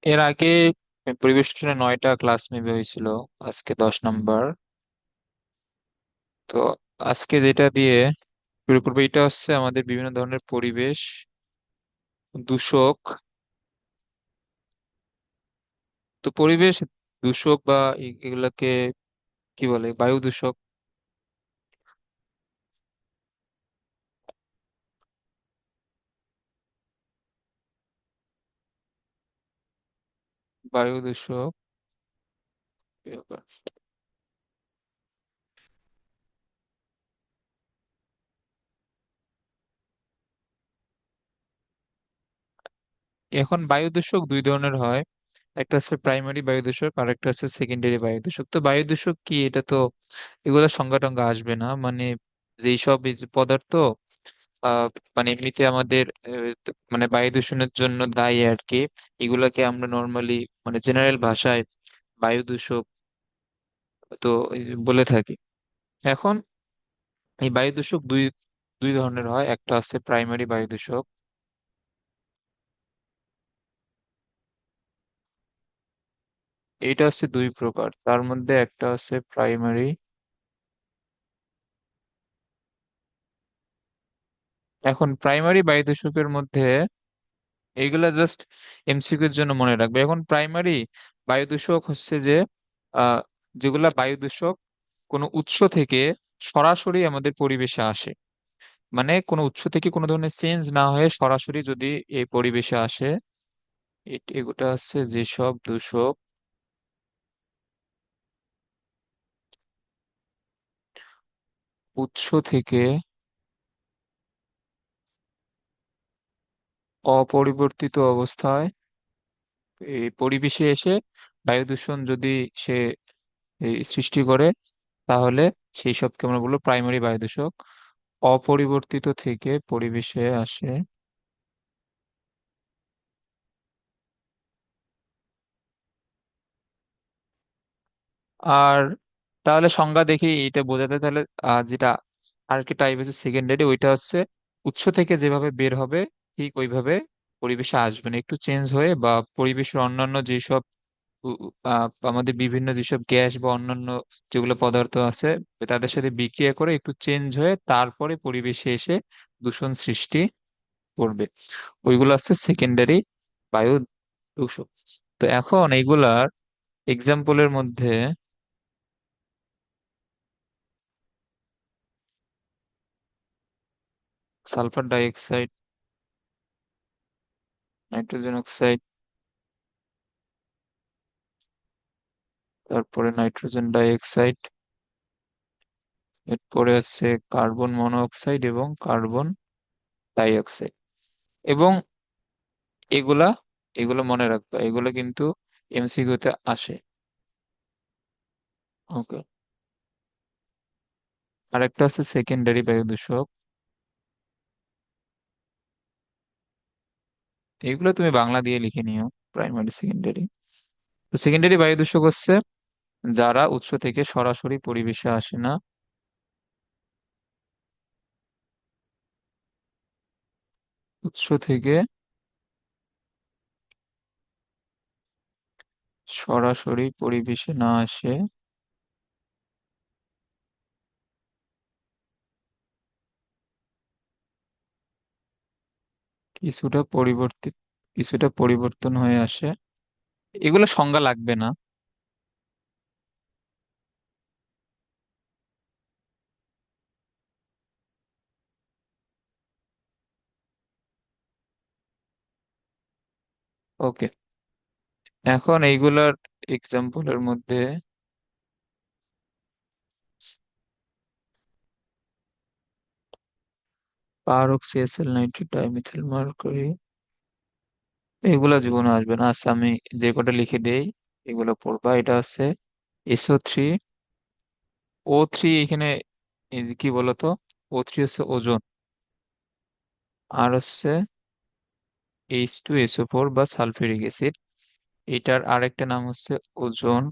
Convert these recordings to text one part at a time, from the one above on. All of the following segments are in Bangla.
এর আগে পরিবেশ দূষণে 9টা ক্লাস নেবে হয়েছিল, আজকে 10 নাম্বার। তো আজকে যেটা দিয়ে শুরু করবো, এটা হচ্ছে আমাদের বিভিন্ন ধরনের পরিবেশ দূষক। তো পরিবেশ দূষক বা এগুলাকে কি বলে, বায়ু দূষক। বায়ু দূষক কি ব্যাপার? এখন বায়ু দূষক দুই ধরনের হয়। একটা হচ্ছে প্রাইমারি বায়ু দূষক আর একটা হচ্ছে সেকেন্ডারি বায়ু দূষক। তো বায়ু দূষক কি, এটা তো এগুলোর সংজ্ঞা টঙ্গা আসবে না, মানে যেই সব এই যে পদার্থ আহ মানে এমনিতে আমাদের মানে বায়ু দূষণের জন্য দায়ী আর কি, এগুলাকে আমরা নর্মালি মানে জেনারেল ভাষায় বায়ু দূষক তো এই বলে থাকি। এখন এই বায়ু দূষক দুই দুই ধরনের হয়। একটা আছে প্রাইমারি বায়ু দূষক। এটা হচ্ছে দুই প্রকার, তার মধ্যে একটা আছে প্রাইমারি। এখন প্রাইমারি বায়ু দূষকের মধ্যে এইগুলা জাস্ট এমসিকিউর জন্য মনে রাখবে। এখন প্রাইমারি বায়ু দূষক হচ্ছে যে আহ যেগুলা বায়ু দূষক কোনো উৎস থেকে সরাসরি আমাদের পরিবেশে আসে, মানে কোনো উৎস থেকে কোনো ধরনের চেঞ্জ না হয়ে সরাসরি যদি এই পরিবেশে আসে, এগুলা হচ্ছে যেসব দূষক উৎস থেকে অপরিবর্তিত অবস্থায় এই পরিবেশে এসে বায়ু দূষণ যদি সে এই সৃষ্টি করে, তাহলে সেই সবকে আমরা বলবো প্রাইমারি বায়ু দূষক। অপরিবর্তিত থেকে পরিবেশে আসে। আর তাহলে সংজ্ঞা দেখি এটা বোঝাতে, তাহলে যেটা আর কি টাইপ আছে সেকেন্ডারি, ওইটা হচ্ছে উৎস থেকে যেভাবে বের হবে ঠিক ওইভাবে পরিবেশে আসবে না, একটু চেঞ্জ হয়ে বা পরিবেশের অন্যান্য যেসব আমাদের বিভিন্ন যেসব গ্যাস বা অন্যান্য যেগুলো পদার্থ আছে তাদের সাথে বিক্রিয়া করে একটু চেঞ্জ হয়ে তারপরে পরিবেশে এসে দূষণ সৃষ্টি করবে, ওইগুলো হচ্ছে সেকেন্ডারি বায়ু দূষক। তো এখন এইগুলার এক্সাম্পলের মধ্যে sulphur die oxide, nitrogen oxide, তারপরে নাইট্রোজেন ডাই অক্সাইড, এরপরে আছে কার্বন মনোঅক্সাইড এবং কার্বন ডাই অক্সাইড। এবং এগুলা এগুলো মনে রাখবা, এগুলো কিন্তু এমসিকিউ তে আসে। ওকে। আরেকটা আছে সেকেন্ডারি বায়ু দূষক। এগুলো তুমি বাংলা দিয়ে লিখে নিও, প্রাইমারি সেকেন্ডারি। তো সেকেন্ডারি বায়ু দূষক হচ্ছে যারা উৎস থেকে সরাসরি পরিবেশে আসে না, উৎস থেকে সরাসরি পরিবেশে না আসে, কিছুটা পরিবর্তিত, কিছুটা পরিবর্তন হয়ে আসে। এগুলো সংজ্ঞা লাগবে না। ওকে। এখন এইগুলার এক্সাম্পলের মধ্যে পারক্স, সিএসএল, নাইট্রেট, ডাইমিথাইল মার্কারি, এগুলা জীবনে আসবে না। আচ্ছা, আমি যে কটা লিখে দেই এগুলো পড়বা। এটা হচ্ছে SO3, O3 এখানে এই যে কি বলতো, O3 হচ্ছে ওজোন। আর হচ্ছে H2SO4 বা সালফিউরিক অ্যাসিড, এটার আরেকটা নাম হচ্ছে ওজোন।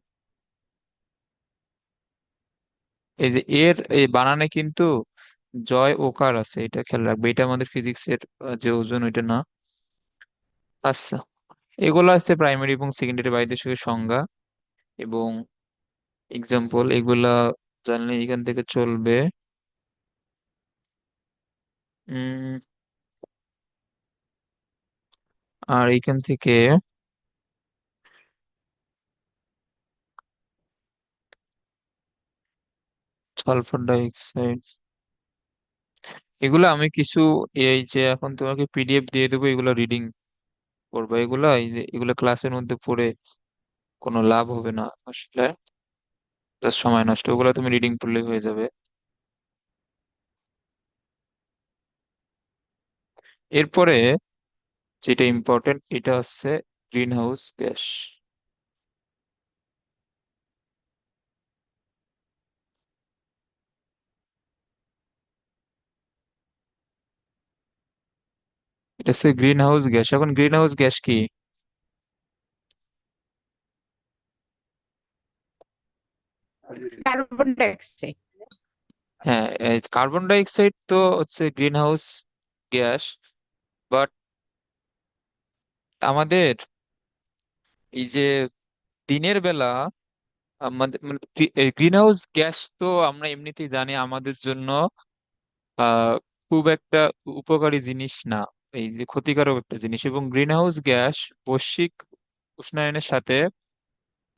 এই যে এর এই বানানে কিন্তু জয় ওকার আছে, এটা খেয়াল রাখবে, এটা আমাদের ফিজিক্সের যে ওজোন ওইটা না। আচ্ছা, এগুলো আছে প্রাইমারি এবং সেকেন্ডারি বায়ুদূষকের সংজ্ঞা এবং এক্সাম্পল, এগুলা জানলে এখান থেকে চলবে। উম আর এখান থেকে সালফার ডাইঅক্সাইড, এগুলো আমি কিছু, এই যে এখন তোমাকে পিডিএফ দিয়ে দেবো, এগুলো রিডিং করবা। এগুলা এই যে এগুলো ক্লাসের মধ্যে পড়ে কোনো লাভ হবে না আসলে, জাস্ট সময় নষ্ট। ওগুলো তুমি রিডিং পড়লে হয়ে যাবে। এরপরে যেটা ইম্পর্টেন্ট, এটা হচ্ছে গ্রিন হাউস গ্যাস। এটা হচ্ছে গ্রিন হাউস গ্যাস। এখন গ্রিন হাউস গ্যাস কি? Carbon dioxide. হ্যাঁ, কার্বন ডাই অক্সাইড তো হচ্ছে গ্রিন হাউস গ্যাস। বাট আমাদের এই যে দিনের বেলা আমাদের মানে গ্রিন হাউস গ্যাস তো আমরা এমনিতেই জানি আমাদের জন্য আহ খুব একটা উপকারী জিনিস না, এই যে ক্ষতিকারক একটা জিনিস। এবং গ্রিন হাউস গ্যাস বৈশ্বিক উষ্ণায়নের সাথে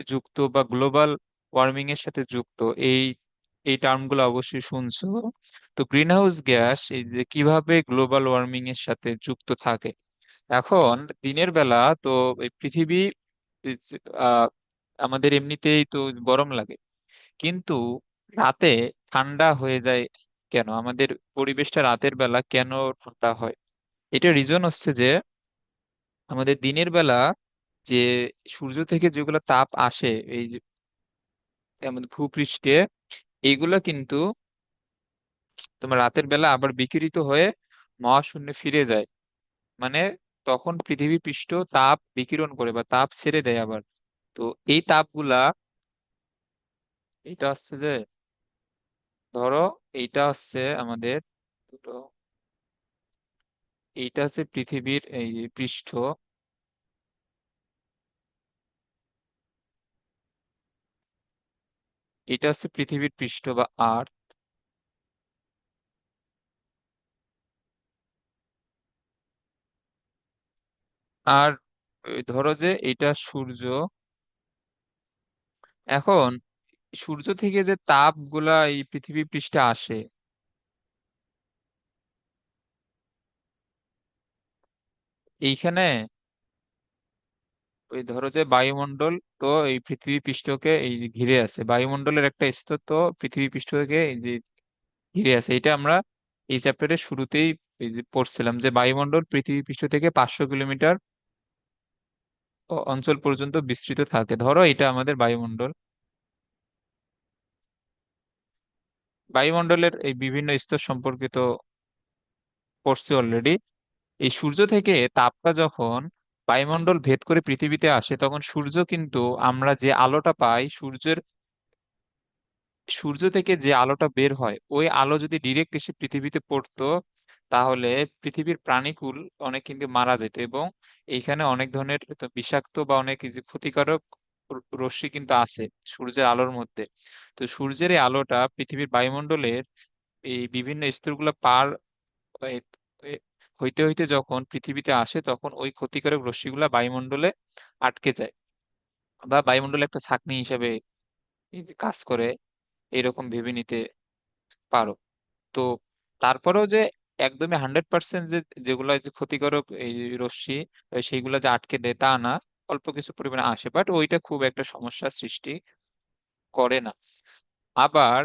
যুক্ত বা গ্লোবাল ওয়ার্মিং এর সাথে যুক্ত। এই এই টার্মগুলো অবশ্যই শুনছো। তো গ্রিন হাউস গ্যাস এই যে কিভাবে গ্লোবাল ওয়ার্মিং এর সাথে যুক্ত থাকে। এখন দিনের বেলা তো এই পৃথিবী এই যে, আমাদের এমনিতেই তো গরম লাগে, কিন্তু রাতে ঠান্ডা হয়ে যায় কেন? আমাদের পরিবেশটা রাতের বেলা কেন ঠান্ডা হয়? এটা রিজন হচ্ছে যে আমাদের দিনের বেলা যে সূর্য থেকে যেগুলো তাপ আসে এই যে আমাদের ভূপৃষ্ঠে, এইগুলা কিন্তু তোমার রাতের বেলা আবার বিকিরিত হয়ে মহাশূন্যে ফিরে যায়। মানে তখন পৃথিবী পৃষ্ঠ তাপ বিকিরণ করে বা তাপ ছেড়ে দেয় আবার। তো এই তাপগুলা, এটা হচ্ছে যে ধরো এইটা হচ্ছে আমাদের দুটো, এইটা হচ্ছে পৃথিবীর এই যে পৃষ্ঠ, এটা হচ্ছে পৃথিবীর পৃষ্ঠ বা আর্থ। আর ধরো যে এটা সূর্য। এখন সূর্য থেকে যে তাপগুলা এই পৃথিবী পৃষ্ঠে আসে, এইখানে ওই ধরো যে বায়ুমণ্ডল তো এই পৃথিবী পৃষ্ঠকে এই যে ঘিরে আছে, বায়ুমণ্ডলের একটা স্তর তো পৃথিবী পৃষ্ঠকে এই যে ঘিরে আছে। এটা আমরা এই চ্যাপ্টারের শুরুতেই এই যে পড়ছিলাম যে বায়ুমণ্ডল পৃথিবী পৃষ্ঠ থেকে 500 কিলোমিটার অঞ্চল পর্যন্ত বিস্তৃত থাকে। ধরো এটা আমাদের বায়ুমণ্ডল। বায়ুমণ্ডলের এই বিভিন্ন স্তর সম্পর্কিত পড়ছি অলরেডি। এই সূর্য থেকে তাপটা যখন বায়ুমণ্ডল ভেদ করে পৃথিবীতে আসে, তখন সূর্য কিন্তু আমরা যে আলোটা পাই সূর্যের, সূর্য থেকে যে আলোটা বের হয় ওই আলো যদি ডিরেক্ট এসে পৃথিবীতে পড়তো, তাহলে পৃথিবীর প্রাণীকুল অনেক কিন্তু মারা যেত। এবং এইখানে অনেক ধরনের তো বিষাক্ত বা অনেক এই যে ক্ষতিকারক রশ্মি কিন্তু আছে সূর্যের আলোর মধ্যে। তো সূর্যের এই আলোটা পৃথিবীর বায়ুমণ্ডলের এই বিভিন্ন স্তরগুলো পার এ- এ- হইতে হইতে যখন পৃথিবীতে আসে, তখন ওই ক্ষতিকারক রশ্মিগুলা বায়ুমণ্ডলে আটকে যায় বা বায়ুমণ্ডলে একটা ছাঁকনি হিসেবে এই যে কাজ করে, এরকম ভেবে নিতে পারো। তো তারপরেও যে একদমই 100% যে যেগুলো যে ক্ষতিকারক এই রশ্মি সেইগুলো যে আটকে দেয় তা না, অল্প কিছু পরিমাণে আসে, বাট ওইটা খুব একটা সমস্যার সৃষ্টি করে না। আবার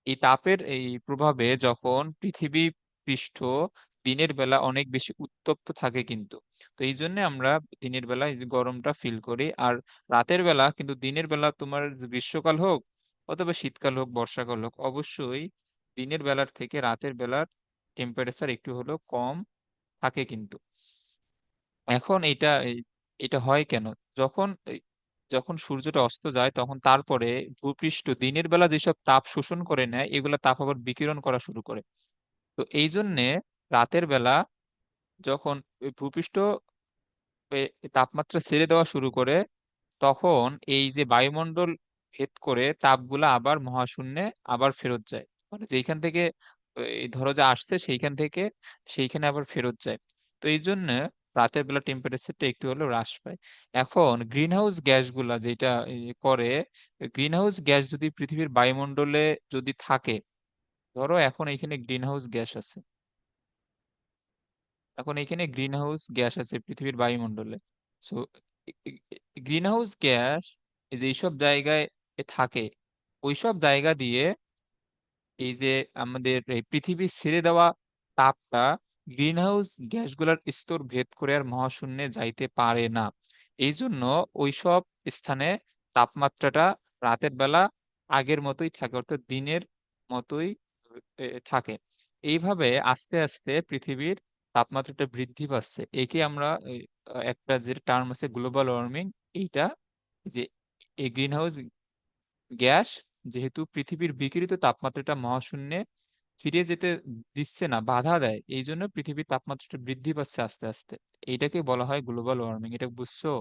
এই তাপের এই প্রভাবে যখন পৃথিবী পৃষ্ঠ দিনের বেলা অনেক বেশি উত্তপ্ত থাকে কিন্তু, তো এই জন্য আমরা দিনের বেলা এই যে গরমটা ফিল করি। আর রাতের বেলা কিন্তু, দিনের বেলা তোমার গ্রীষ্মকাল হোক অথবা শীতকাল হোক বর্ষাকাল হোক, অবশ্যই দিনের বেলার থেকে রাতের বেলার টেম্পারেচার একটু হলেও কম থাকে কিন্তু। এখন এটা হয় কেন? যখন যখন সূর্যটা অস্ত যায় তখন তারপরে ভূপৃষ্ঠ দিনের বেলা যেসব তাপ শোষণ করে নেয়, এগুলা তাপ আবার বিকিরণ করা শুরু করে। তো এই জন্যে রাতের বেলা যখন ওই ভূপৃষ্ঠ তাপমাত্রা ছেড়ে দেওয়া শুরু করে, তখন এই যে বায়ুমণ্ডল ভেদ করে তাপগুলা আবার মহাশূন্যে আবার ফেরত যায়। মানে যেখান থেকে এই ধরো যে আসছে সেইখান থেকে সেইখানে আবার ফেরত যায়। তো এই জন্য রাতের বেলা টেম্পারেচারটা একটু হলেও হ্রাস পায়। এখন গ্রিন হাউস গ্যাসগুলা যেটা করে, গ্রিন হাউস গ্যাস যদি পৃথিবীর বায়ুমণ্ডলে যদি থাকে, ধরো এখন এখানে গ্রিন হাউস গ্যাস আছে, এখন এখানে গ্রিন হাউস গ্যাস আছে পৃথিবীর বায়ুমণ্ডলে। সো গ্রিন হাউস গ্যাস যেসব জায়গায় থাকে, ওইসব জায়গা দিয়ে এই যে আমাদের এই পৃথিবী ছেড়ে দেওয়া তাপটা গ্রিন হাউস গ্যাসগুলোর স্তর ভেদ করে আর মহাশূন্যে যাইতে পারে না। এই জন্য ওইসব স্থানে তাপমাত্রাটা রাতের বেলা আগের মতোই থাকে, অর্থাৎ দিনের মতোই থাকে। এইভাবে আস্তে আস্তে পৃথিবীর তাপমাত্রাটা বৃদ্ধি পাচ্ছে। একে আমরা একটা যে টার্ম আছে গ্লোবাল ওয়ার্মিং, এইটা যে এই গ্রিন হাউস গ্যাস যেহেতু পৃথিবীর বিকিরিত তাপমাত্রাটা মহাশূন্যে ফিরে যেতে দিচ্ছে না, বাধা দেয়, এই জন্য পৃথিবীর তাপমাত্রাটা বৃদ্ধি পাচ্ছে আস্তে আস্তে। এইটাকে বলা হয় গ্লোবাল ওয়ার্মিং। এটা বুঝছো?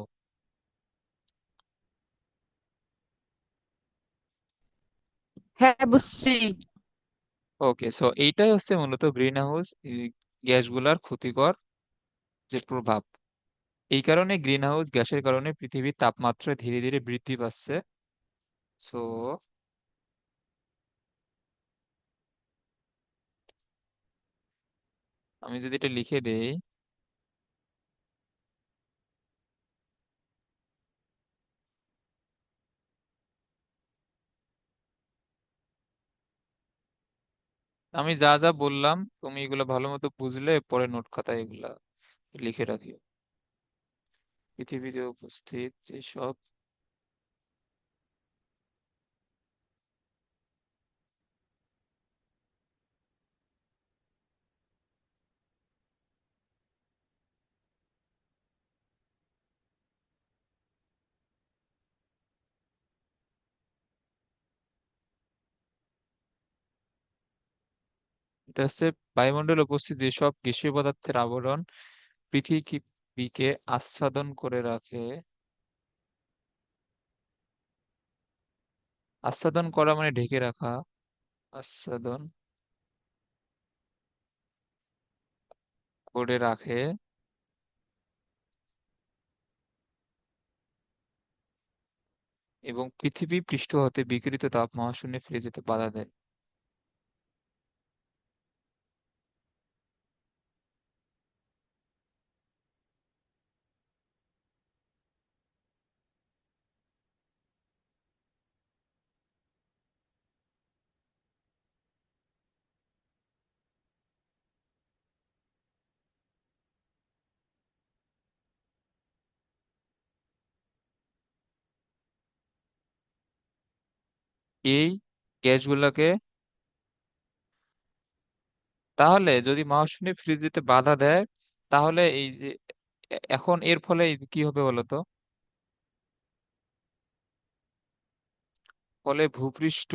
হ্যাঁ, বুঝছি। ওকে, সো এইটাই হচ্ছে মূলত গ্রিন হাউস গ্যাসগুলার ক্ষতিকর যে প্রভাব। এই কারণে গ্রিন হাউস গ্যাসের কারণে পৃথিবীর তাপমাত্রা ধীরে ধীরে বৃদ্ধি পাচ্ছে। সো আমি যদি এটা লিখে দেই, আমি যা যা বললাম তুমি এগুলো ভালো মতো বুঝলে পরে নোট খাতায় এগুলা লিখে রাখিও। পৃথিবীতে উপস্থিত যেসব, এটা হচ্ছে বায়ুমণ্ডলে উপস্থিত যেসব গ্যাসীয় পদার্থের আবরণ পৃথিবীকে আচ্ছাদন করে রাখে। আচ্ছাদন করা মানে ঢেকে রাখা। আচ্ছাদন করে রাখে এবং পৃথিবী পৃষ্ঠ হতে বিকিরিত তাপ মহাশূন্যে ফিরে যেতে বাধা দেয়। এই গ্যাসগুলোকে, তাহলে যদি মহাশূন্যে ফিরে যেতে বাধা দেয়, তাহলে এই যে এখন এর ফলে কি হবে বলতো? ফলে ভূপৃষ্ঠ,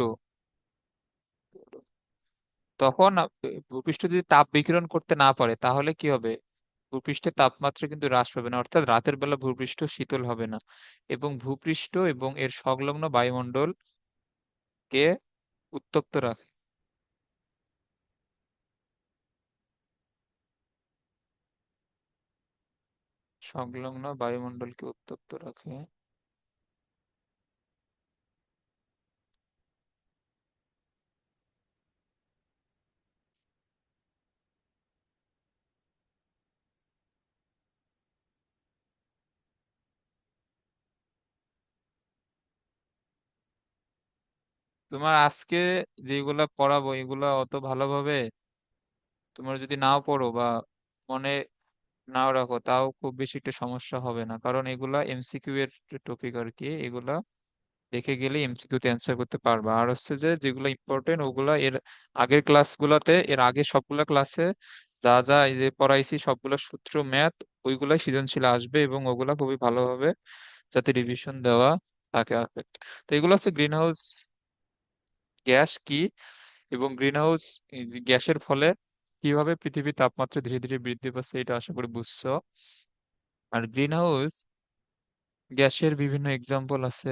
তখন ভূপৃষ্ঠ যদি তাপ বিকিরণ করতে না পারে তাহলে কি হবে? ভূপৃষ্ঠের তাপমাত্রা কিন্তু হ্রাস পাবে না, অর্থাৎ রাতের বেলা ভূপৃষ্ঠ শীতল হবে না এবং ভূপৃষ্ঠ এবং এর সংলগ্ন বায়ুমণ্ডলকে উত্তপ্ত রাখে। সংলগ্ন বায়ুমণ্ডলকে উত্তপ্ত রাখে। তোমার আজকে যেগুলা পড়াবো এগুলা অত ভালোভাবে তোমার যদি নাও পড়ো বা মনে নাও রাখো, তাও খুব বেশি একটা সমস্যা হবে না, কারণ এগুলা এমসিকিউ এর টপিক আর কি। এগুলা দেখে গেলে এমসিকিউ তে অ্যান্সার করতে পারবা। আর হচ্ছে যে যেগুলো ইম্পর্টেন্ট ওগুলা এর আগের ক্লাসগুলোতে, এর আগে সবগুলা ক্লাসে যা যা এই যে পড়াইছি সবগুলা সূত্র ম্যাথ, ওইগুলাই সৃজনশীল আসবে এবং ওগুলা খুবই ভালোভাবে যাতে রিভিশন দেওয়া থাকে। তো এগুলো হচ্ছে গ্রিন হাউস গ্যাস কি এবং গ্রিন হাউস গ্যাসের ফলে কিভাবে পৃথিবীর তাপমাত্রা ধীরে ধীরে বৃদ্ধি পাচ্ছে, এটা আশা করি বুঝছো। আর গ্রিন হাউস গ্যাসের বিভিন্ন এক্সাম্পল আছে।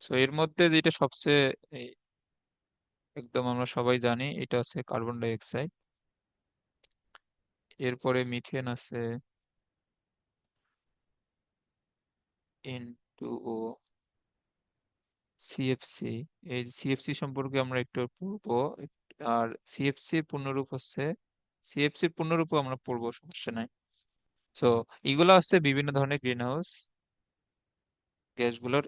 তো এর মধ্যে যেটা সবচেয়ে এই, একদম আমরা সবাই জানি এটা হচ্ছে কার্বন ডাই অক্সাইড। এরপরে মিথেন আছে, N2O, সিএফসি। এই সিএফসি সম্পর্কে আমরা একটু পড়বো। আর সিএফসি এর পূর্ণরূপ হচ্ছে, সিএফসি এর পূর্ণরূপ আমরা পড়বো, সমস্যা নাই। তো এগুলা হচ্ছে বিভিন্ন ধরনের গ্রিন হাউস গ্যাসগুলোর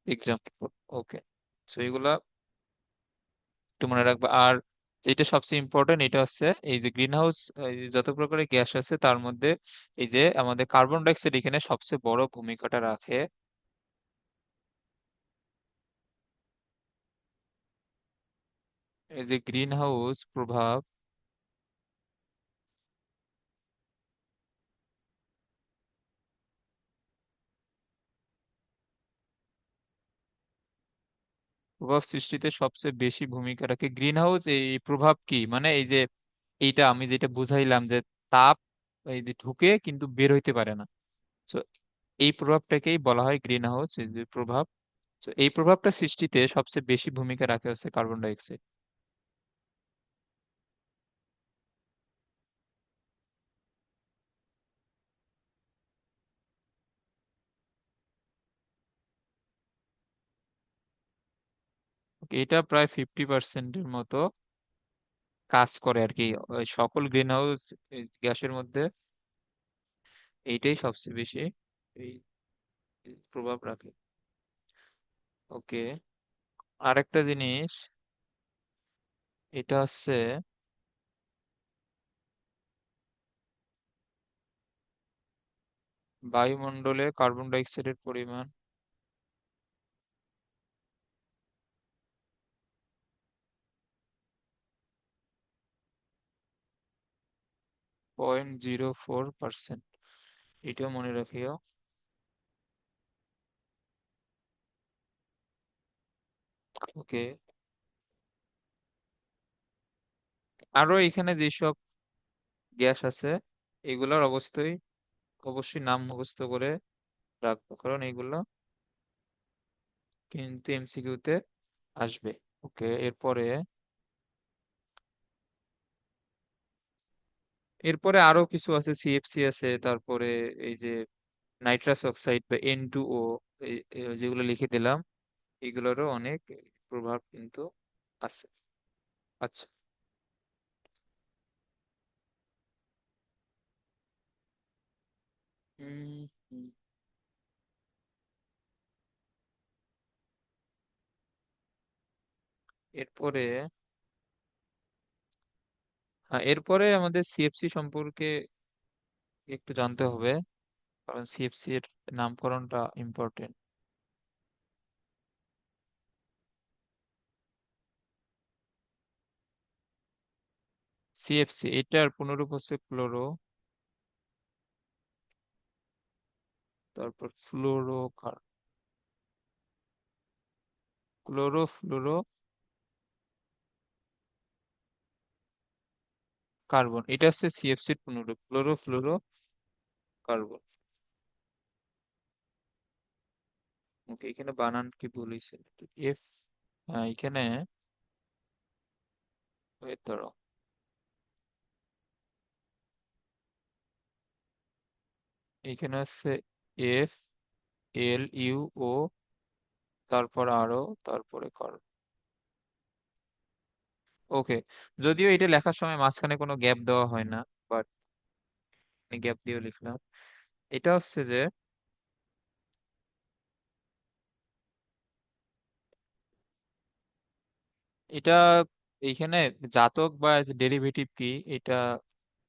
এক্সাম্পল। ওকে, তো এগুলা একটু মনে রাখবা। আর যেটা সবচেয়ে ইম্পর্টেন্ট এটা হচ্ছে এই যে গ্রিন হাউস, যত প্রকারের গ্যাস আছে তার মধ্যে এই যে আমাদের কার্বন ডাই অক্সাইড এখানে সবচেয়ে বড় ভূমিকাটা রাখে। এই যে গ্রিন হাউস প্রভাব, প্রভাব সৃষ্টিতে সবচেয়ে বেশি ভূমিকা রাখে গ্রিন হাউস। এই প্রভাব কি মানে এই যে এইটা আমি যেটা বুঝাইলাম যে তাপ এই যে ঢুকে কিন্তু বের হইতে পারে না। তো এই প্রভাবটাকেই বলা হয় গ্রিন হাউস, এই যে প্রভাব। তো এই প্রভাবটা সৃষ্টিতে সবচেয়ে বেশি ভূমিকা রাখে হচ্ছে কার্বন ডাই অক্সাইড। এটা প্রায় 50%-এর মতো কাজ করে আর কি। ওই সকল গ্রিন হাউস গ্যাসের মধ্যে এইটাই সবচেয়ে বেশি এই প্রভাব রাখে। ওকে, আরেকটা জিনিস, এটা হচ্ছে বায়ুমণ্ডলে কার্বন ডাই অক্সাইডের পরিমাণ 0.04%। এটাও মনে রাখিও। ওকে, আরো এখানে যেসব গ্যাস আছে এগুলোর অবশ্যই নাম মুখস্থ করে রাখবো, কারণ এগুলো কিন্তু এমসিকিউতে আসবে। ওকে, এরপরে আরো কিছু আছে, সিএফসি আছে, তারপরে এই যে নাইট্রাস অক্সাইড বা N2O, যেগুলো লিখে দিলাম, এগুলোরও অনেক প্রভাব কিন্তু আছে। আচ্ছা। উম, হুম, এরপরে এরপরে আমাদের সিএফসি সম্পর্কে একটু জানতে হবে, কারণ সিএফসি এর নামকরণটা ইম্পর্টেন্ট। সিএফসি এটার পুনরূপ হচ্ছে ক্লোরো, তারপর ক্লোরোফ্লোরো কার্বন। এটা হচ্ছে সিএফসি এর পুনরূপ, ক্লোরোফ্লোরো কার্বন। ওকে, এখানে বানান কি ভুল হয়েছে? এফ, হ্যাঁ এখানে, wait ধরো, এখানে হচ্ছে FLUO, তারপর আরো, তারপরে কার্বন। ওকে, যদিও এটা লেখার সময় মাঝখানে কোনো গ্যাপ দেওয়া হয় না, বাট গ্যাপ দিয়ে লিখলাম। এটা হচ্ছে যে এটা এইখানে জাতক বা ডেরিভেটিভ কি এটা,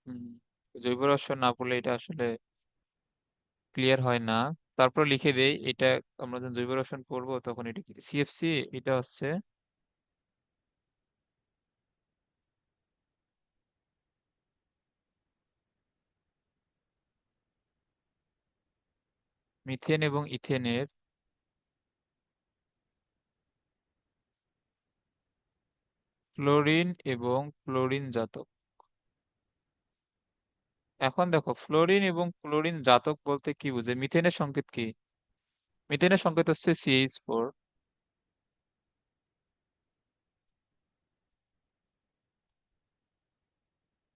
উম, জৈব রসায়ন না পড়লে এটা আসলে ক্লিয়ার হয় না। তারপর লিখে দেই এটা, আমরা যখন জৈব রসায়ন পড়বো তখন এটা কি সিএফসি, এটা হচ্ছে মিথেন এবং ইথেনের ফ্লোরিন এবং ক্লোরিন জাতক। এখন দেখো, ফ্লোরিন এবং ক্লোরিন জাতক বলতে কি বুঝে? মিথেনের সংকেত কি? মিথেনের সংকেত হচ্ছে CH4।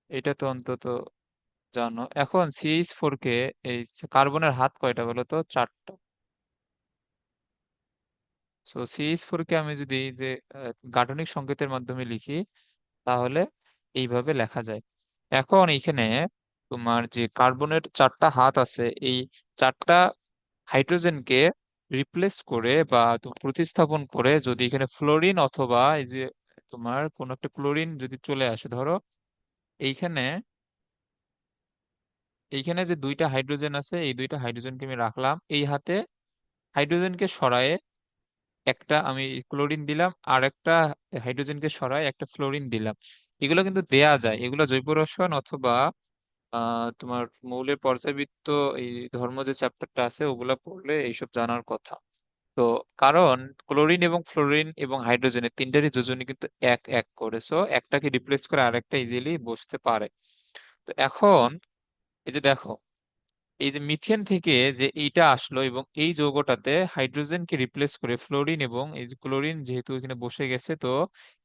এটা তো অন্তত জানো। এখন CH4 কে, এই কার্বনের হাত কয়টা বলো তো? 4টা। সো CH4 কে আমি যদি এই যে গাঠনিক সংকেতের মাধ্যমে লিখি, তাহলে এইভাবে লেখা যায়। এখন এইখানে তোমার যে কার্বনের 4টা হাত আছে, এই 4টা হাইড্রোজেনকে রিপ্লেস করে বা প্রতিস্থাপন করে যদি এখানে ফ্লোরিন অথবা এই যে তোমার কোন একটা ক্লোরিন যদি চলে আসে, ধরো এইখানে, এইখানে যে দুইটা হাইড্রোজেন আছে, এই দুইটা হাইড্রোজেনকে আমি রাখলাম এই হাতে, হাইড্রোজেনকে সরায়ে একটা আমি ক্লোরিন দিলাম, আর একটা হাইড্রোজেনকে সরায় একটা ফ্লোরিন দিলাম। এগুলো কিন্তু দেয়া যায়, এগুলো জৈব রসায়ন অথবা তোমার মৌলের পর্যায়বৃত্ত এই ধর্ম যে চ্যাপ্টারটা আছে ওগুলা পড়লে এইসব জানার কথা। তো কারণ ক্লোরিন এবং ফ্লোরিন এবং হাইড্রোজেনের তিনটারই যোজনী কিন্তু এক এক করে, সো একটাকে রিপ্লেস করে আরেকটা ইজিলি বসতে পারে। তো এখন এই যে দেখো, এই যে মিথেন থেকে যে এইটা আসলো এবং এই যৌগটাতে হাইড্রোজেনকে রিপ্লেস করে ফ্লোরিন এবং এই যে ক্লোরিন যেহেতু এখানে বসে গেছে, তো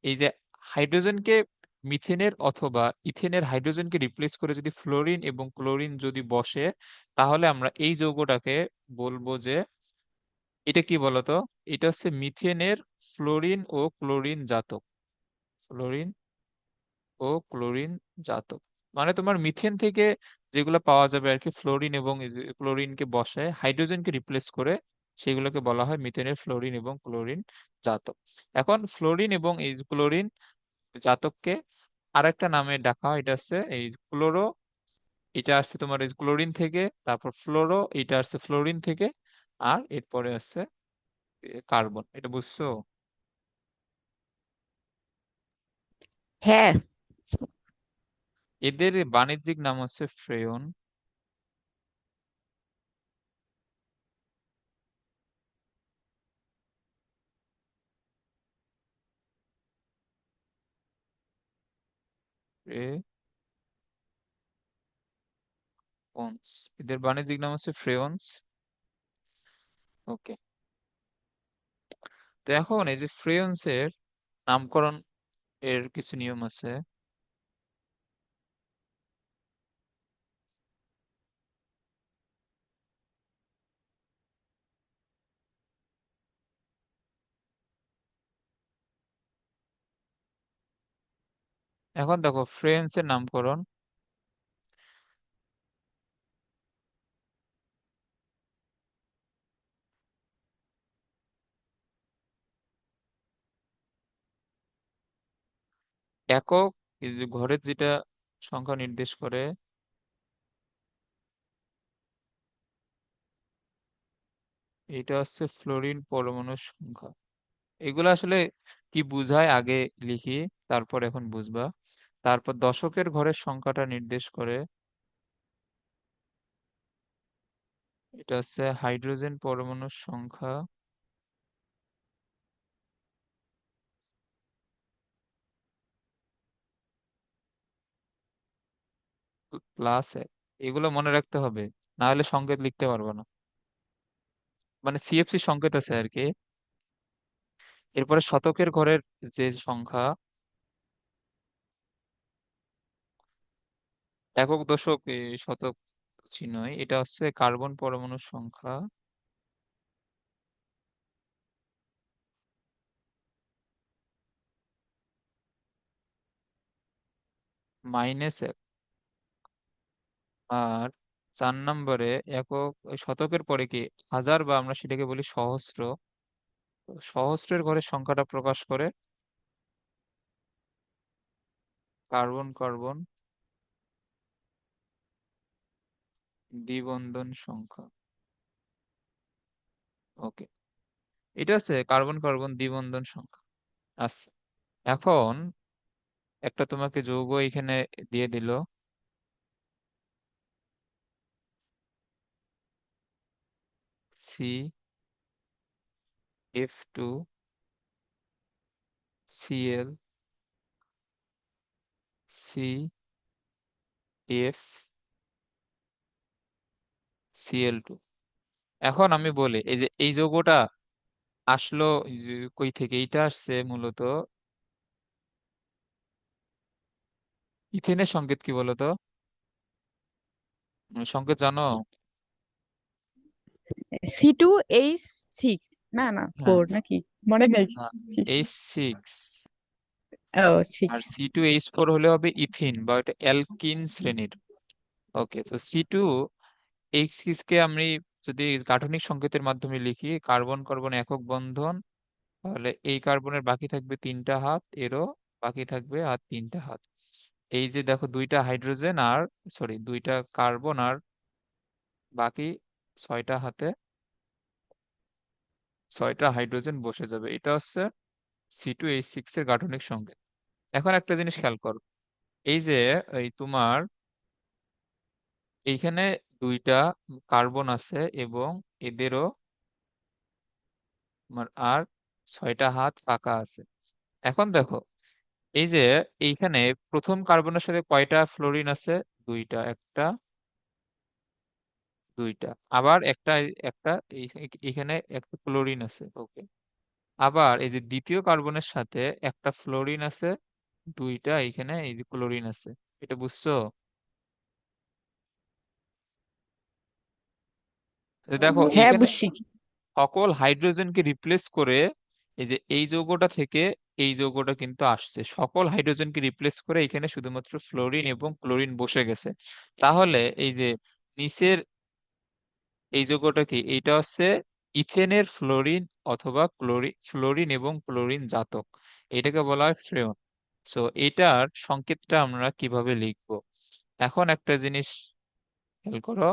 এই যে হাইড্রোজেনকে মিথেনের অথবা ইথেনের হাইড্রোজেনকে রিপ্লেস করে যদি ফ্লোরিন এবং ক্লোরিন যদি বসে, তাহলে আমরা এই যৌগটাকে বলবো যে এটা কি বলতো? এটা হচ্ছে মিথেনের ফ্লোরিন ও ক্লোরিন জাতক। ফ্লোরিন ও ক্লোরিন জাতক। মানে তোমার মিথেন থেকে যেগুলো পাওয়া যাবে আর কি, ফ্লোরিন এবং ক্লোরিনকে বসায় হাইড্রোজেনকে রিপ্লেস করে, সেগুলোকে বলা হয় মিথেনের ফ্লোরিন এবং ক্লোরিন জাতক। এখন ফ্লোরিন এবং এই ক্লোরিন জাতককে আরেকটা নামে ডাকা হয়, এটা হচ্ছে এই ক্লোরো। এটা আসছে তোমার এই ক্লোরিন থেকে, তারপর ফ্লোরো, এটা আসছে ফ্লোরিন থেকে, আর এরপরে আসছে কার্বন। এটা বুঝছো? হ্যাঁ। এদের বাণিজ্যিক নাম হচ্ছে ফ্রেয়ন। ফ্রেয়ন্স। এদের বাণিজ্যিক নাম হচ্ছে ফ্রেয়ন্স। ওকে। তো এখন এই যে ফ্রেয়ন্স এর নামকরণ এর কিছু নিয়ম আছে। এখন দেখো ফ্রেয়ন্স এর নামকরণ: একক, এই যে ঘরের যেটা সংখ্যা নির্দেশ করে, এটা হচ্ছে ফ্লোরিন পরমাণুর সংখ্যা। এগুলো আসলে কি বুঝায় আগে লিখি, তারপর এখন বুঝবা। তারপর দশকের ঘরের সংখ্যাটা নির্দেশ করে, এটা হচ্ছে হাইড্রোজেন পরমাণুর সংখ্যা +1। এগুলো মনে রাখতে হবে, না হলে সংকেত লিখতে পারবে না। মানে CFC সংকেত আছে আর কি। এরপরে শতকের ঘরের যে সংখ্যা, একক দশক শতক চিহ্নই, এটা হচ্ছে কার্বন পরমাণুর সংখ্যা -1। আর 4 নম্বরে একক, ওই শতকের পরে কি হাজার, বা আমরা সেটাকে বলি সহস্র। তো সহস্রের ঘরের সংখ্যাটা প্রকাশ করে কার্বন কার্বন দ্বিবন্ধন সংখ্যা। ওকে। এটা হচ্ছে কার্বন কার্বন দ্বিবন্ধন সংখ্যা। আচ্ছা, এখন একটা তোমাকে যৌগ এখানে দিয়ে দিল, CF2Cl CF Cl2। এখন আমি বলি এই যে এই যৌগটা আসলো এই যে কই থেকে, এইটা আসছে মূলত ইথেনের সংকেত কি বলতো? সংকেত জানো? C2H6, না না হ্যাঁ, 4 নাকি, মনে নেই। H6। ও আর 6। C2H4 হলে হবে ইথিন বা এটা অ্যালকিন শ্রেণীর। ওকে, তো C2H6 কে আমি যদি গাঠনিক সংকেতের মাধ্যমে লিখি, কার্বন কার্বন একক বন্ধন, তাহলে এই কার্বনের বাকি থাকবে তিনটা হাত, এরও বাকি থাকবে আর তিনটা হাত। এই যে দেখো দুইটা হাইড্রোজেন আর সরি দুইটা কার্বন আর বাকি ছয়টা হাতে ছয়টা হাইড্রোজেন বসে যাবে। এটা হচ্ছে C2H6 এর গাঠনিক সংকেত। এখন একটা জিনিস খেয়াল করো, এই যে এই তোমার এইখানে দুইটা কার্বন আছে এবং এদেরও তোমার আর ছয়টা হাত ফাঁকা আছে। এখন দেখো এই যে এইখানে প্রথম কার্বনের সাথে কয়টা ফ্লোরিন আছে? দুইটা, একটা, দুইটা। আবার একটা একটা এইখানে একটা ক্লোরিন আছে। ওকে, আবার এই যে দ্বিতীয় কার্বনের সাথে একটা ফ্লোরিন আছে, দুইটা এইখানে এই যে ক্লোরিন আছে। এটা বুঝছো? তো দেখো হ্যাঁ, এইখানে বুঝছি। সকল হাইড্রোজেনকে রিপ্লেস করে এই যে এই যৌগটা থেকে এই যৌগটা কিন্তু আসছে, সকল হাইড্রোজেনকে রিপ্লেস করে এখানে শুধুমাত্র ফ্লোরিন এবং ক্লোরিন বসে গেছে। তাহলে এই যে নিচের এই যৌগটা কি? এইটা হচ্ছে ইথেনের ফ্লোরিন অথবা ফ্লোরিন এবং ক্লোরিন জাতক। এটাকে বলা হয় ফ্রেয়ন। সো এটার সংকেতটা আমরা কিভাবে লিখবো? এখন একটা জিনিস খেয়াল করো,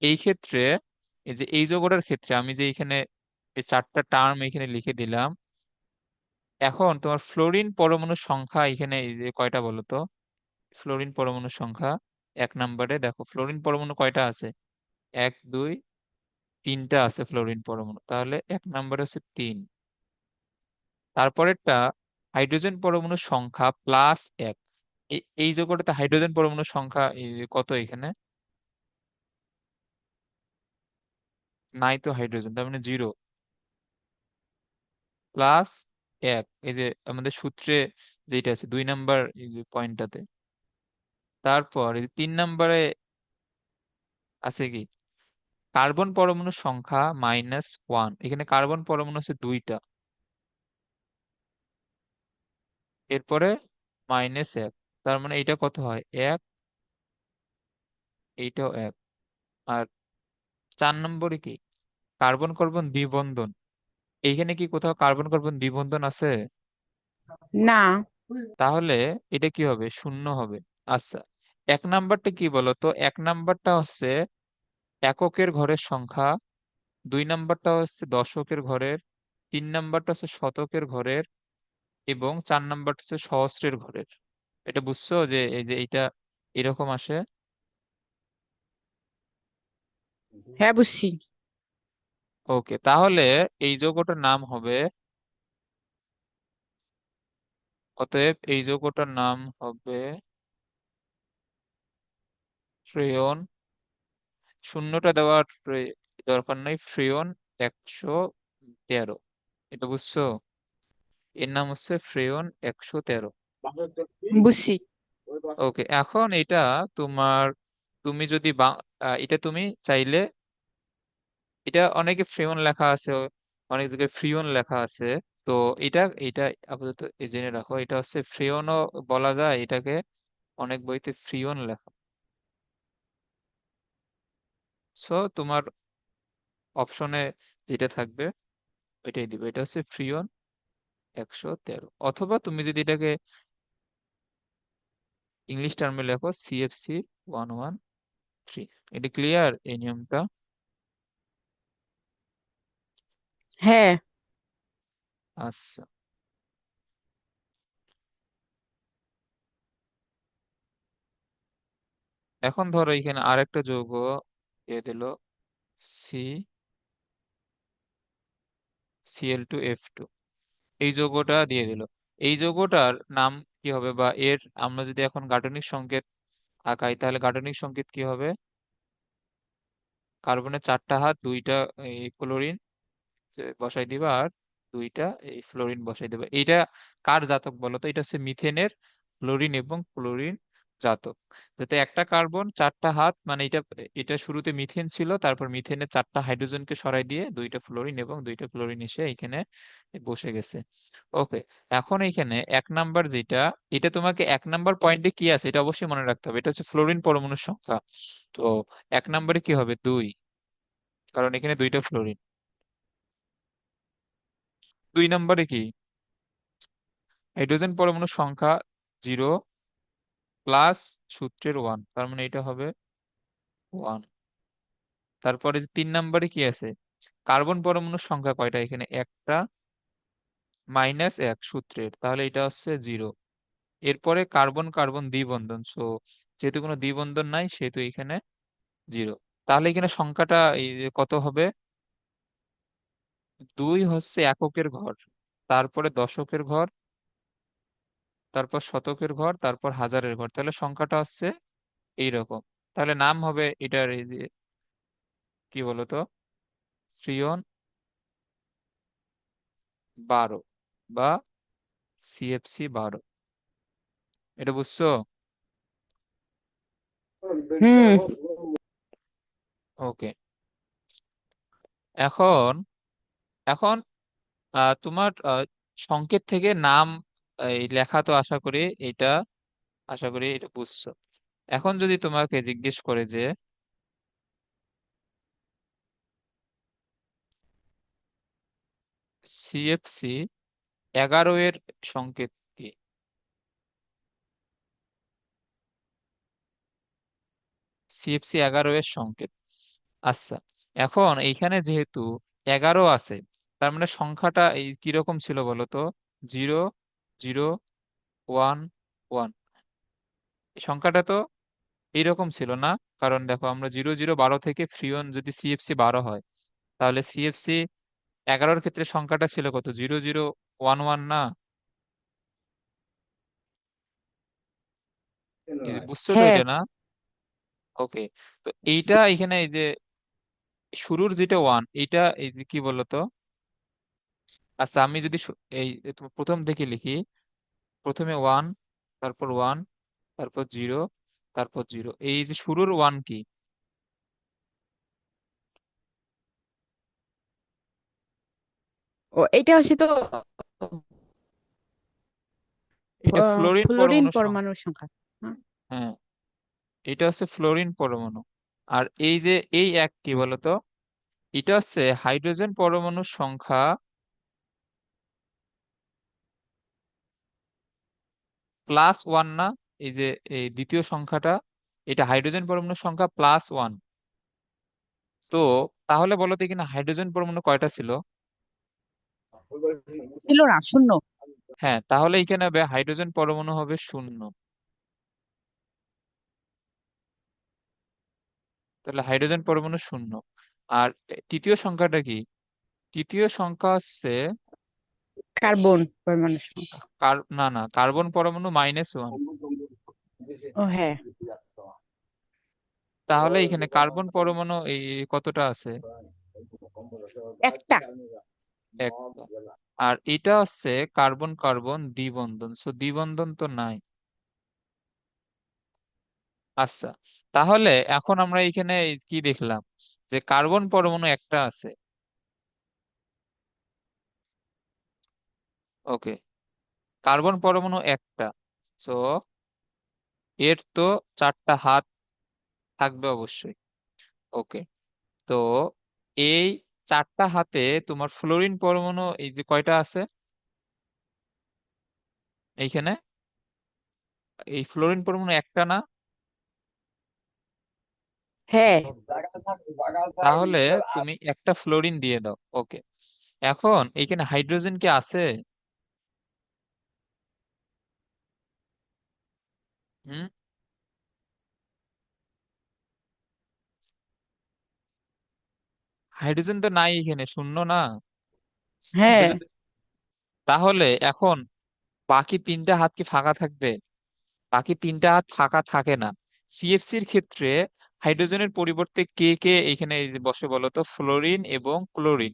এই ক্ষেত্রে এই যে এই যৌগটার ক্ষেত্রে আমি যে এখানে এই চারটা টার্ম এখানে লিখে দিলাম, এখন তোমার ফ্লোরিন পরমাণুর সংখ্যা এখানে এই যে কয়টা বলো তো? ফ্লোরিন পরমাণুর সংখ্যা এক নম্বরে দেখো ফ্লোরিন পরমাণু কয়টা আছে? এক, দুই, তিনটা আছে ফ্লোরিন পরমাণু, তাহলে এক নম্বরে হচ্ছে তিন। তারপরেরটা হাইড্রোজেন পরমাণুর সংখ্যা প্লাস এক। এই যৌগটাতে হাইড্রোজেন পরমাণুর সংখ্যা এই যে কত এখানে? নাই তো হাইড্রোজেন, তার মানে জিরো। প্লাস এক, এই যে আমাদের সূত্রে যেটা আছে দুই নাম্বার এই যে পয়েন্টটাতে। তারপর এই যে তিন নাম্বারে আছে কি? কার্বন পরমাণুর সংখ্যা -1। এখানে কার্বন পরমাণু আছে দুইটা। এরপরে -1, তার মানে এটা কত হয়? এক, এইটাও এক। আর চার নম্বরে কি? কার্বন কার্বন দ্বিবন্ধন। এইখানে কি কোথাও কার্বন কার্বন দ্বিবন্ধন আছে? না। তাহলে এটা কি হবে? শূন্য হবে। আচ্ছা, এক নাম্বারটা কি বলতো? এক নাম্বারটা হচ্ছে এককের ঘরের সংখ্যা, দুই নাম্বারটা হচ্ছে দশকের ঘরের, তিন নাম্বারটা হচ্ছে শতকের ঘরের এবং চার নাম্বারটা হচ্ছে সহস্রের ঘরের। এটা বুঝছো যে এই যে এইটা এরকম আসে? হ্যাঁ, বুঝছি। ওকে, তাহলে এই যৌগটার নাম হবে, অতএব এই যৌগটার নাম হবে ফ্রেয়ন। শূন্যটা দেওয়ার দরকার নাই, ফ্রেয়ন 113। এটা বুঝছো? এর নাম হচ্ছে ফ্রেয়ন 113। বুঝছি। ওকে, এখন এটা তোমার, তুমি যদি এটা তুমি চাইলে, এটা অনেকে ফ্রেয়ন লেখা আছে, অনেক জায়গায় ফ্রিয়ন লেখা আছে। তো এটা এটা আপাতত জেনে রাখো, এটা হচ্ছে ফ্রেয়নও বলা যায় এটাকে, অনেক বইতে ফ্রিয়ন লেখা। সো তোমার অপশনে যেটা থাকবে ওইটাই দিবে, এটা হচ্ছে ফ্রিয়ন 113। অথবা তুমি যদি এটাকে ইংলিশ টার্মে লেখো CFC113। এটা ক্লিয়ার এই নিয়মটা? হ্যাঁ। আচ্ছা, এখন ধরো এখানে আরেকটা যৌগ দিয়ে দিল, সি Cl2F2, এই যৌগটা দিয়ে দিল। এই যৌগটার নাম কি হবে, বা এর আমরা যদি এখন গাঠনিক সংকেত আঁকাই তাহলে গাঠনিক সংকেত কি হবে? কার্বনের চারটা হাত, দুইটা এই ক্লোরিন বসাই দিবা, আর দুইটা এই ফ্লোরিন বসাই দিবা। এটা কার জাতক বলো তো? এটা হচ্ছে মিথেনের ফ্লোরিন এবং ক্লোরিন জাতক। যাতে একটা কার্বন চারটা হাত, মানে এটা এটা শুরুতে মিথেন ছিল, তারপর মিথেনের চারটা হাইড্রোজেনকে সরাই দিয়ে দুইটা ফ্লোরিন এবং দুইটা ক্লোরিন এসে এখানে বসে গেছে। ওকে। এখন এইখানে এক নাম্বার যেটা, এটা তোমাকে এক নাম্বার পয়েন্টে কি আছে এটা অবশ্যই মনে রাখতে হবে। এটা হচ্ছে ফ্লোরিন পরমাণুর সংখ্যা। তো এক নাম্বারে কি হবে? 2, কারণ এখানে দুইটা ফ্লোরিন। 2 নাম্বারে কি? হাইড্রোজেন পরমাণুর সংখ্যা 0 প্লাস সূত্রের 1, তার মানে এটা হবে 1। তারপরে 3 নাম্বারে কি আছে? কার্বন পরমাণুর সংখ্যা কয়টা? এখানে একটা, -1 সূত্রের, তাহলে এটা হচ্ছে 0। এরপরে কার্বন কার্বন দ্বিবন্ধন, সো যেহেতু কোনো দ্বিবন্ধন নাই সেহেতু এখানে 0। তাহলে এখানে সংখ্যাটা এই যে কত হবে? 2 হচ্ছে এককের ঘর, তারপরে দশকের ঘর, তারপর শতকের ঘর, তারপর হাজারের ঘর, তাহলে সংখ্যাটা হচ্ছে এইরকম। তাহলে নাম হবে এটার এই যে কি বলতো, ফ্রিয়ন 12 বা CFC 12। এটা বুঝছো? হুম। ওকে। এখন এখন তোমার সংকেত থেকে নাম এই লেখা তো আশা করি এটা, আশা করি এটা বুঝছো। এখন যদি তোমাকে জিজ্ঞেস করে যে CFC 11 এর সংকেত কি? CFC 11 এর সংকেত। আচ্ছা, এখন এইখানে যেহেতু 11 আছে, তার মানে সংখ্যাটা এই কিরকম ছিল বলো তো? 0 0 1 1। এই সংখ্যাটা তো এইরকম ছিল না? কারণ দেখো, আমরা 0 0 12 থেকে ফ্রিয়ন যদি CFC 12 হয়, তাহলে CFC 11 ক্ষেত্রে সংখ্যাটা ছিল কত? 0 0 1 1 না? এই যে বুঝছো তো হ্যাঁ। এটা, না? ওকে। তো এইটা এখানে এই যে শুরুর যেটা 1, এইটা এই যে কি বলতো? আচ্ছা, আমি যদি এই তোমার প্রথম থেকে লিখি, প্রথমে 1, তারপর 1, তারপর 0, তারপর 0, এই যে শুরুর 1 কি? ও, এটা হচ্ছে তো এটা ফ্লোরিন ফ্লোরিন পরমাণুর সংখ্যা। পরমাণুর সংখ্যা। হ্যাঁ। হ্যাঁ, এটা হচ্ছে ফ্লোরিন পরমাণু। আর এই যে এই এক কি বলতো? এটা হচ্ছে হাইড্রোজেন পরমাণুর সংখ্যা +1 না? এই যে এই দ্বিতীয় সংখ্যাটা, এটা হাইড্রোজেন পরমাণুর সংখ্যা +1। তো তাহলে বলো তো এখানে হাইড্রোজেন পরমাণু কয়টা ছিল? ছিল না, শূন্য। হ্যাঁ, তাহলে এখানে হবে হাইড্রোজেন পরমাণু হবে 0। তাহলে হাইড্রোজেন পরমাণু 0। আর তৃতীয় সংখ্যাটা কি? তৃতীয় সংখ্যা হচ্ছে কার্বন পরমাণুর সংখ্যা। না না, কার্বন পরমাণু -1। ও হ্যাঁ। তাহলে এখানে কার্বন পরমাণু এই কতটা আছে? একটা। একটা। আর এটা হচ্ছে কার্বন কার্বন দ্বিবন্ধন, সো দ্বিবন্ধন তো নাই। আচ্ছা, তাহলে এখন আমরা এখানে কি দেখলাম? যে কার্বন পরমাণু একটা আছে। ওকে, কার্বন পরমাণু একটা, সো এর তো চারটা হাত থাকবে অবশ্যই। ওকে। তো এই চারটা হাতে তোমার ফ্লোরিন পরমাণু এই যে কয়টা আছে এইখানে? এই ফ্লোরিন পরমাণু একটা না? হ্যাঁ। তাহলে তুমি একটা ফ্লোরিন দিয়ে দাও। ওকে। এখন এইখানে হাইড্রোজেন কি আছে? হুম, হাইড্রোজেন তো নাই এখানে, শূন্য না? হ্যাঁ। হাইড্রোজেন তাহলে এখন বাকি তিনটা হাত কি ফাঁকা থাকবে? বাকি তিনটা হাত ফাঁকা থাকে না। CFC-র ক্ষেত্রে হাইড্রোজেনের পরিবর্তে কে কে এখানে এই যে বসে বলো তো, ফ্লোরিন এবং ক্লোরিন।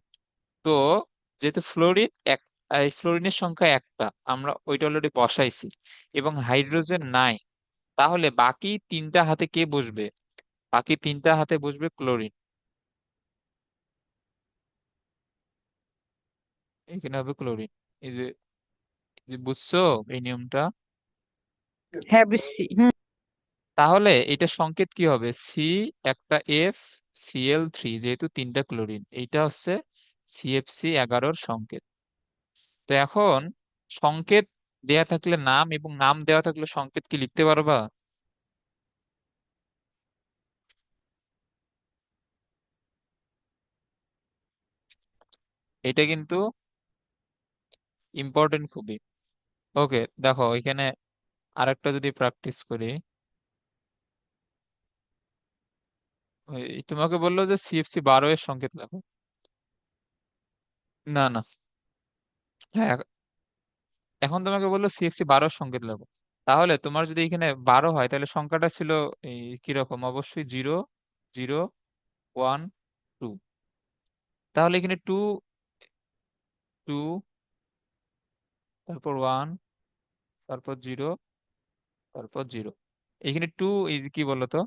তো যেহেতু ফ্লোরিন এক, এই ফ্লোরিনের সংখ্যা একটা, আমরা ওইটা অলরেডি বসাইছি, এবং হাইড্রোজেন নাই, তাহলে বাকি তিনটা হাতে কে বসবে? বাকি তিনটা হাতে বসবে ক্লোরিন। এখানে হবে ক্লোরিন। এই যে, এই যে বুঝছো এই নিয়মটা? হ্যাঁ, বুঝছি। হুম। তাহলে এটা সংকেত কি হবে? সি, একটা এফ, Cl3, যেহেতু তিনটা ক্লোরিন, এইটা হচ্ছে CFC11 সংকেত। তো এখন সংকেত দেয়া থাকলে নাম, এবং নাম দেওয়া থাকলে সংকেত কি লিখতে পারবা? এটা কিন্তু ইম্পর্টেন্ট খুবই। ওকে, দেখো এখানে আরেকটা যদি প্র্যাকটিস করি। তোমাকে বললো যে CFC12 এর সংকেত লেখো। না না, হ্যাঁ, এখন তোমাকে বললো CFC12 এর সংকেত লেখো। তাহলে তোমার যদি এখানে 12 হয়, তাহলে সংখ্যাটা ছিল এই কিরকম? অবশ্যই 0, 0, 1, 2। তাহলে এখানে 2, 2, তারপর 1, তারপর 0, তারপর 0। এখানে 2 এই যে কি বলতো?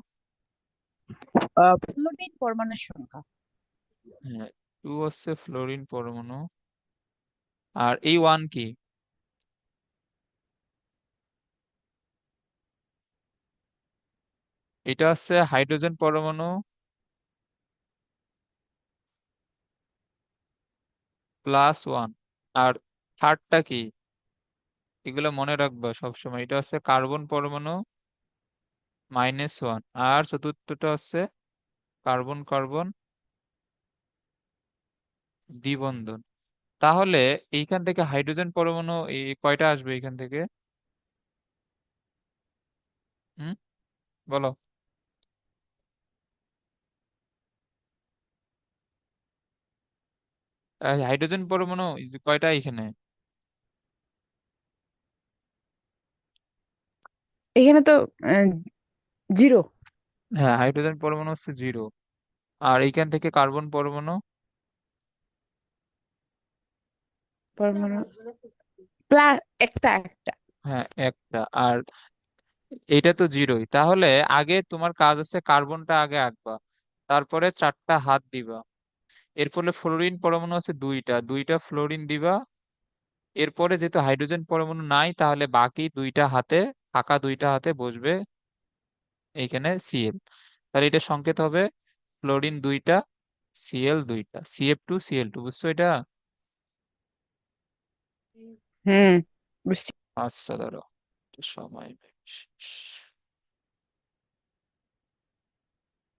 ফ্লোরিন পরমাণুর সংখ্যা। হ্যাঁ, 2 হচ্ছে ফ্লোরিন পরমাণু। আর এই 1 কি? এটা হচ্ছে হাইড্রোজেন পরমাণু +1। আর থার্ডটা কি? এগুলো মনে রাখবা সবসময়। এটা হচ্ছে কার্বন পরমাণু -1। আর চতুর্থটা হচ্ছে কার্বন কার্বন দ্বিবন্ধন। তাহলে এইখান থেকে হাইড্রোজেন পরমাণু এই কয়টা আসবে এখান থেকে? হুম, বলো। হাইড্রোজেন পরমাণু এই যে কয়টা এখানে? এখানে তো জিরো। হ্যাঁ, হাইড্রোজেন পরমাণু হচ্ছে 0। আর এইখান থেকে কার্বন পরমাণু? পরমাণু প্লাস একটা একটা। হ্যাঁ, একটা। আর এটা তো 0ই। তাহলে আগে তোমার কাজ আছে কার্বনটা আগে আঁকবা, তারপরে চারটা হাত দিবা। এর ফলে ফ্লোরিন পরমাণু আছে দুইটা, দুইটা ফ্লোরিন দিবা। এরপরে যেহেতু হাইড্রোজেন পরমাণু নাই, তাহলে বাকি দুইটা হাতে, ফাঁকা দুইটা হাতে বসবে এইখানে Cl। তাহলে এটা সংকেত হবে ফ্লোরিন দুইটা, Cl দুইটা, CF2 Cl2। বুঝছো এটা? হুম, বুঝছি। আচ্ছা, ধরো একটু সময় নেই।